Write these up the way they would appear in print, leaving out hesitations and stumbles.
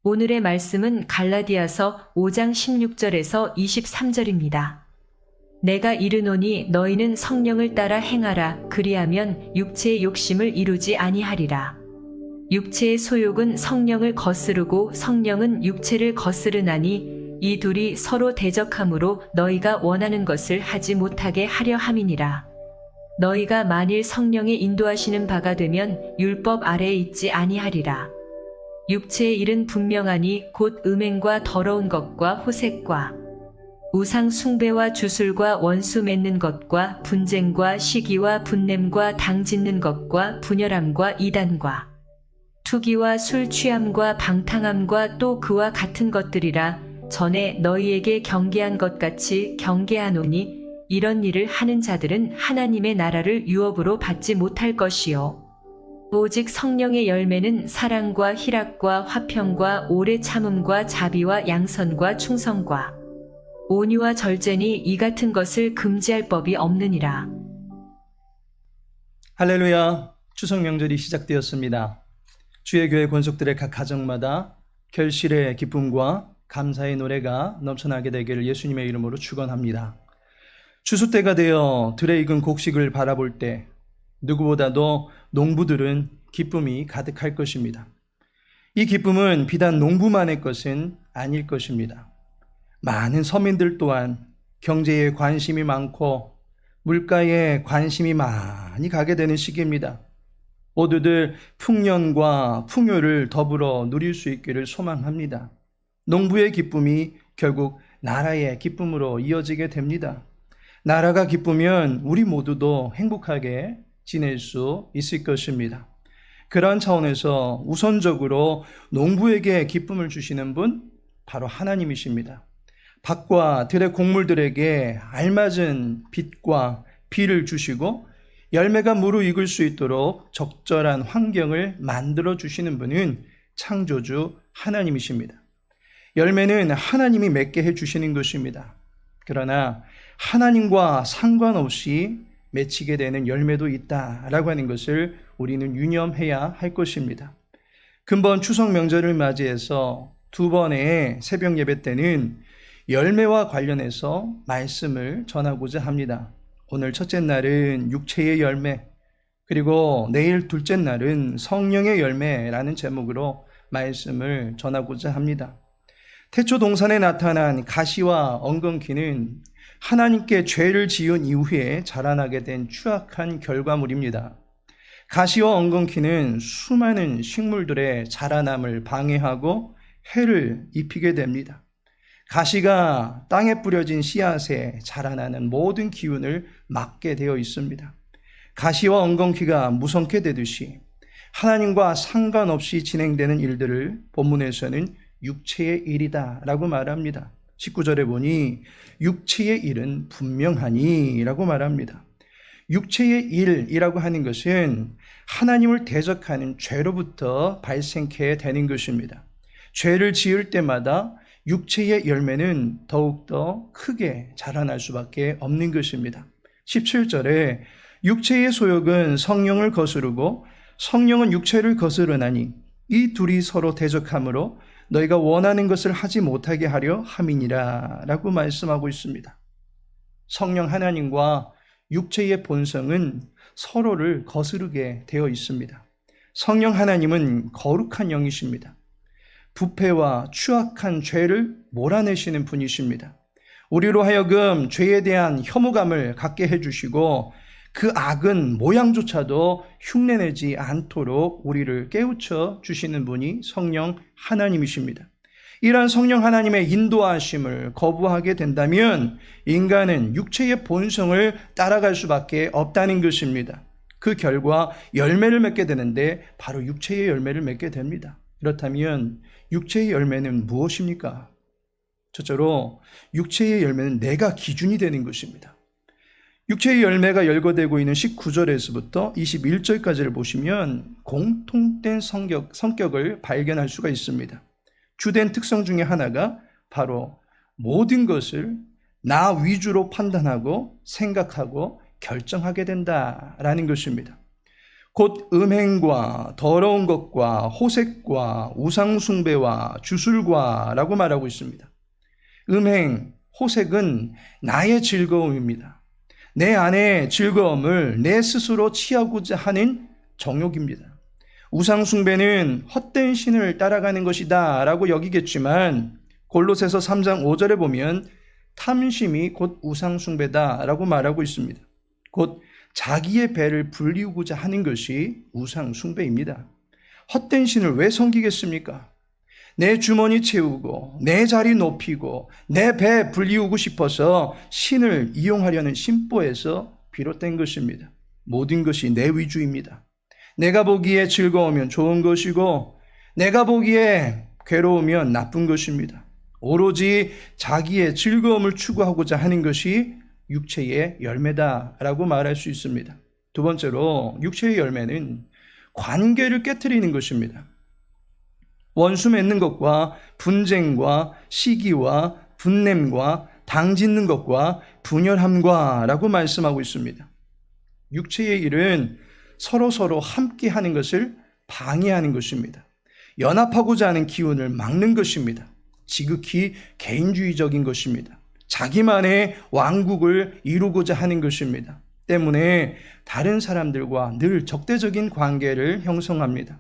오늘의 말씀은 갈라디아서 5장 16절에서 23절입니다. 내가 이르노니 너희는 성령을 따라 행하라. 그리하면 육체의 욕심을 이루지 아니하리라. 육체의 소욕은 성령을 거스르고 성령은 육체를 거스르나니 이 둘이 서로 대적함으로 너희가 원하는 것을 하지 못하게 하려 함이니라. 너희가 만일 성령의 인도하시는 바가 되면 율법 아래에 있지 아니하리라. 육체의 일은 분명하니 곧 음행과 더러운 것과 호색과 우상 숭배와 주술과 원수 맺는 것과 분쟁과 시기와 분냄과 당 짓는 것과 분열함과 이단과 투기와 술 취함과 방탕함과 또 그와 같은 것들이라. 전에 너희에게 경계한 것 같이 경계하노니 이런 일을 하는 자들은 하나님의 나라를 유업으로 받지 못할 것이요 오직 성령의 열매는 사랑과 희락과 화평과 오래 참음과 자비와 양선과 충성과 온유와 절제니 이 같은 것을 금지할 법이 없느니라. 할렐루야. 추석 명절이 시작되었습니다. 주의 교회 권속들의 각 가정마다 결실의 기쁨과 감사의 노래가 넘쳐나게 되기를 예수님의 이름으로 축원합니다. 추수 때가 되어 들에 익은 곡식을 바라볼 때 누구보다도 농부들은 기쁨이 가득할 것입니다. 이 기쁨은 비단 농부만의 것은 아닐 것입니다. 많은 서민들 또한 경제에 관심이 많고 물가에 관심이 많이 가게 되는 시기입니다. 모두들 풍년과 풍요를 더불어 누릴 수 있기를 소망합니다. 농부의 기쁨이 결국 나라의 기쁨으로 이어지게 됩니다. 나라가 기쁘면 우리 모두도 행복하게 지낼 수 있을 것입니다. 그런 차원에서 우선적으로 농부에게 기쁨을 주시는 분 바로 하나님이십니다. 밭과 들의 곡물들에게 알맞은 빛과 비를 주시고 열매가 무르익을 수 있도록 적절한 환경을 만들어 주시는 분은 창조주 하나님이십니다. 열매는 하나님이 맺게 해주시는 것입니다. 그러나 하나님과 상관없이 맺히게 되는 열매도 있다라고 하는 것을 우리는 유념해야 할 것입니다. 근본 추석 명절을 맞이해서 두 번의 새벽 예배 때는 열매와 관련해서 말씀을 전하고자 합니다. 오늘 첫째 날은 육체의 열매, 그리고 내일 둘째 날은 성령의 열매라는 제목으로 말씀을 전하고자 합니다. 태초 동산에 나타난 가시와 엉겅퀴는 하나님께 죄를 지은 이후에 자라나게 된 추악한 결과물입니다. 가시와 엉겅퀴는 수많은 식물들의 자라남을 방해하고 해를 입히게 됩니다. 가시가 땅에 뿌려진 씨앗에 자라나는 모든 기운을 막게 되어 있습니다. 가시와 엉겅퀴가 무성케 되듯이 하나님과 상관없이 진행되는 일들을 본문에서는 육체의 일이다 라고 말합니다. 19절에 보니 육체의 일은 분명하니 라고 말합니다. 육체의 일이라고 하는 것은 하나님을 대적하는 죄로부터 발생케 되는 것입니다. 죄를 지을 때마다 육체의 열매는 더욱더 크게 자라날 수밖에 없는 것입니다. 17절에 육체의 소욕은 성령을 거스르고 성령은 육체를 거스르나니 이 둘이 서로 대적함으로 너희가 원하는 것을 하지 못하게 하려 함이니라 라고 말씀하고 있습니다. 성령 하나님과 육체의 본성은 서로를 거스르게 되어 있습니다. 성령 하나님은 거룩한 영이십니다. 부패와 추악한 죄를 몰아내시는 분이십니다. 우리로 하여금 죄에 대한 혐오감을 갖게 해주시고 그 악은 모양조차도 흉내내지 않도록 우리를 깨우쳐 주시는 분이 성령 하나님이십니다. 이러한 성령 하나님의 인도하심을 거부하게 된다면 인간은 육체의 본성을 따라갈 수밖에 없다는 것입니다. 그 결과 열매를 맺게 되는데 바로 육체의 열매를 맺게 됩니다. 그렇다면 육체의 열매는 무엇입니까? 첫째로 육체의 열매는 내가 기준이 되는 것입니다. 육체의 열매가 열거되고 있는 19절에서부터 21절까지를 보시면 공통된 성격을 발견할 수가 있습니다. 주된 특성 중에 하나가 바로 모든 것을 나 위주로 판단하고 생각하고 결정하게 된다라는 것입니다. 곧 음행과 더러운 것과 호색과 우상숭배와 주술과라고 말하고 있습니다. 음행, 호색은 나의 즐거움입니다. 내 안의 즐거움을 내 스스로 취하고자 하는 정욕입니다. 우상숭배는 헛된 신을 따라가는 것이다 라고 여기겠지만 골로새서 3장 5절에 보면 탐심이 곧 우상숭배다 라고 말하고 있습니다. 곧 자기의 배를 불리우고자 하는 것이 우상숭배입니다. 헛된 신을 왜 섬기겠습니까? 내 주머니 채우고 내 자리 높이고 내 배 불리우고 싶어서 신을 이용하려는 심보에서 비롯된 것입니다. 모든 것이 내 위주입니다. 내가 보기에 즐거우면 좋은 것이고 내가 보기에 괴로우면 나쁜 것입니다. 오로지 자기의 즐거움을 추구하고자 하는 것이 육체의 열매다라고 말할 수 있습니다. 두 번째로 육체의 열매는 관계를 깨트리는 것입니다. 원수 맺는 것과 분쟁과 시기와 분냄과 당짓는 것과 분열함과 라고 말씀하고 있습니다. 육체의 일은 서로 함께 하는 것을 방해하는 것입니다. 연합하고자 하는 기운을 막는 것입니다. 지극히 개인주의적인 것입니다. 자기만의 왕국을 이루고자 하는 것입니다. 때문에 다른 사람들과 늘 적대적인 관계를 형성합니다.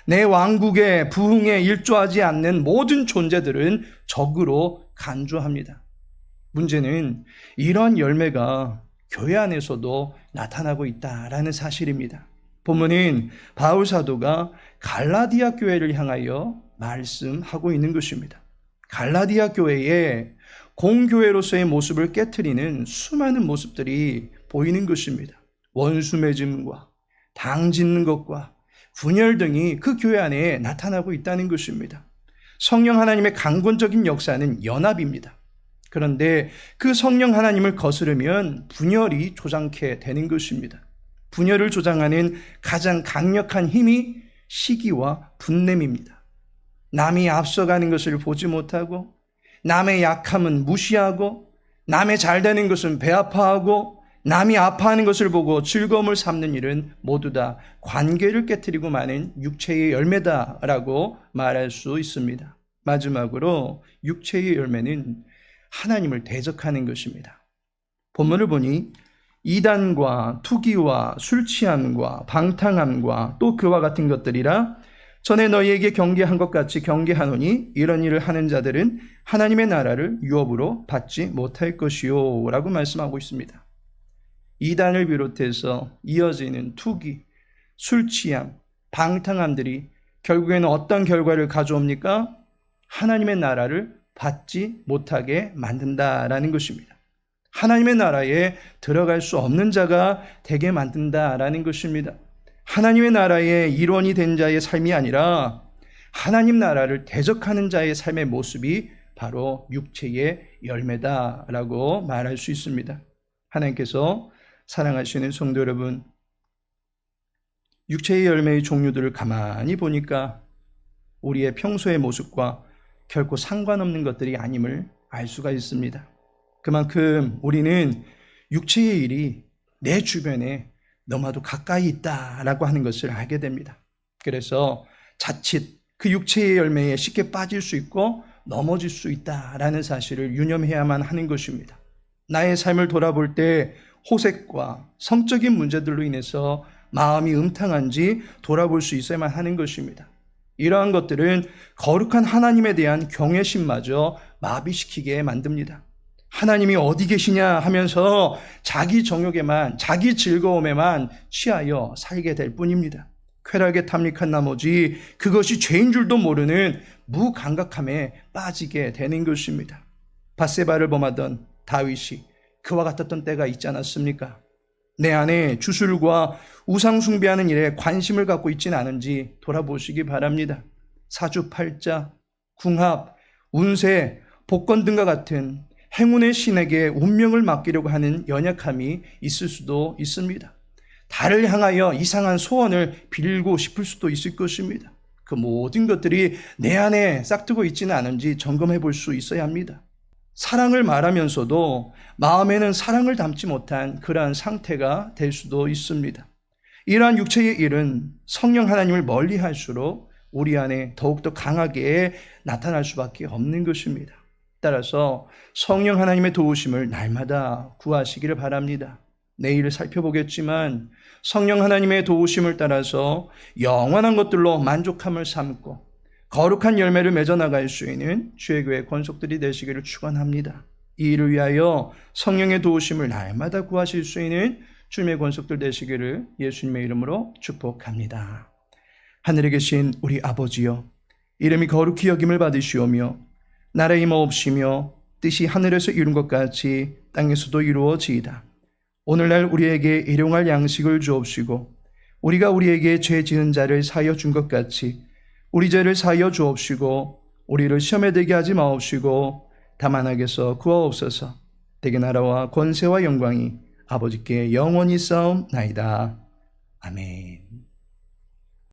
내 왕국의 부흥에 일조하지 않는 모든 존재들은 적으로 간주합니다. 문제는 이러한 열매가 교회 안에서도 나타나고 있다라는 사실입니다. 본문은 바울 사도가 갈라디아 교회를 향하여 말씀하고 있는 것입니다. 갈라디아 교회에 공교회로서의 모습을 깨트리는 수많은 모습들이 보이는 것입니다. 원수 맺음과 당짓는 것과 분열 등이 그 교회 안에 나타나고 있다는 것입니다. 성령 하나님의 강권적인 역사는 연합입니다. 그런데 그 성령 하나님을 거스르면 분열이 조장케 되는 것입니다. 분열을 조장하는 가장 강력한 힘이 시기와 분냄입니다. 남이 앞서가는 것을 보지 못하고 남의 약함은 무시하고 남의 잘 되는 것은 배아파하고 남이 아파하는 것을 보고 즐거움을 삼는 일은 모두 다 관계를 깨트리고 마는 육체의 열매다라고 말할 수 있습니다. 마지막으로 육체의 열매는 하나님을 대적하는 것입니다. 본문을 보니 이단과 투기와 술 취함과 방탕함과 또 그와 같은 것들이라 전에 너희에게 경계한 것 같이 경계하노니 이런 일을 하는 자들은 하나님의 나라를 유업으로 받지 못할 것이요 라고 말씀하고 있습니다. 이단을 비롯해서 이어지는 투기, 술 취함, 방탕함들이 결국에는 어떤 결과를 가져옵니까? 하나님의 나라를 받지 못하게 만든다라는 것입니다. 하나님의 나라에 들어갈 수 없는 자가 되게 만든다라는 것입니다. 하나님의 나라의 일원이 된 자의 삶이 아니라 하나님 나라를 대적하는 자의 삶의 모습이 바로 육체의 열매다라고 말할 수 있습니다. 하나님께서 사랑하시는 성도 여러분, 육체의 열매의 종류들을 가만히 보니까 우리의 평소의 모습과 결코 상관없는 것들이 아님을 알 수가 있습니다. 그만큼 우리는 육체의 일이 내 주변에 너무나도 가까이 있다라고 하는 것을 알게 됩니다. 그래서 자칫 그 육체의 열매에 쉽게 빠질 수 있고 넘어질 수 있다라는 사실을 유념해야만 하는 것입니다. 나의 삶을 돌아볼 때 호색과 성적인 문제들로 인해서 마음이 음탕한지 돌아볼 수 있어야만 하는 것입니다. 이러한 것들은 거룩한 하나님에 대한 경외심마저 마비시키게 만듭니다. 하나님이 어디 계시냐 하면서 자기 정욕에만, 자기 즐거움에만 취하여 살게 될 뿐입니다. 쾌락에 탐닉한 나머지 그것이 죄인 줄도 모르는 무감각함에 빠지게 되는 것입니다. 밧세바를 범하던 다윗이 그와 같았던 때가 있지 않았습니까? 내 안에 주술과 우상 숭배하는 일에 관심을 갖고 있지는 않은지 돌아보시기 바랍니다. 사주팔자, 궁합, 운세, 복권 등과 같은 행운의 신에게 운명을 맡기려고 하는 연약함이 있을 수도 있습니다. 달을 향하여 이상한 소원을 빌고 싶을 수도 있을 것입니다. 그 모든 것들이 내 안에 싹트고 있지는 않은지 점검해 볼 수 있어야 합니다. 사랑을 말하면서도 마음에는 사랑을 담지 못한 그러한 상태가 될 수도 있습니다. 이러한 육체의 일은 성령 하나님을 멀리할수록 우리 안에 더욱더 강하게 나타날 수밖에 없는 것입니다. 따라서 성령 하나님의 도우심을 날마다 구하시기를 바랍니다. 내일 살펴보겠지만 성령 하나님의 도우심을 따라서 영원한 것들로 만족함을 삼고 거룩한 열매를 맺어 나갈 수 있는 주의 교회 권속들이 되시기를 축원합니다. 이 일을 위하여 성령의 도우심을 날마다 구하실 수 있는 주님의 권속들 되시기를 예수님의 이름으로 축복합니다. 하늘에 계신 우리 아버지여, 이름이 거룩히 여김을 받으시오며 나라의 임하옵시며 뜻이 하늘에서 이룬 것 같이 땅에서도 이루어지이다. 오늘날 우리에게 일용할 양식을 주옵시고 우리가 우리에게 죄 지은 자를 사하여 준 것 같이 우리 죄를 사하여 주옵시고 우리를 시험에 들게 하지 마옵시고 다만 악에서 구하옵소서. 대개 나라와 권세와 영광이 아버지께 영원히 싸움나이다. 아멘.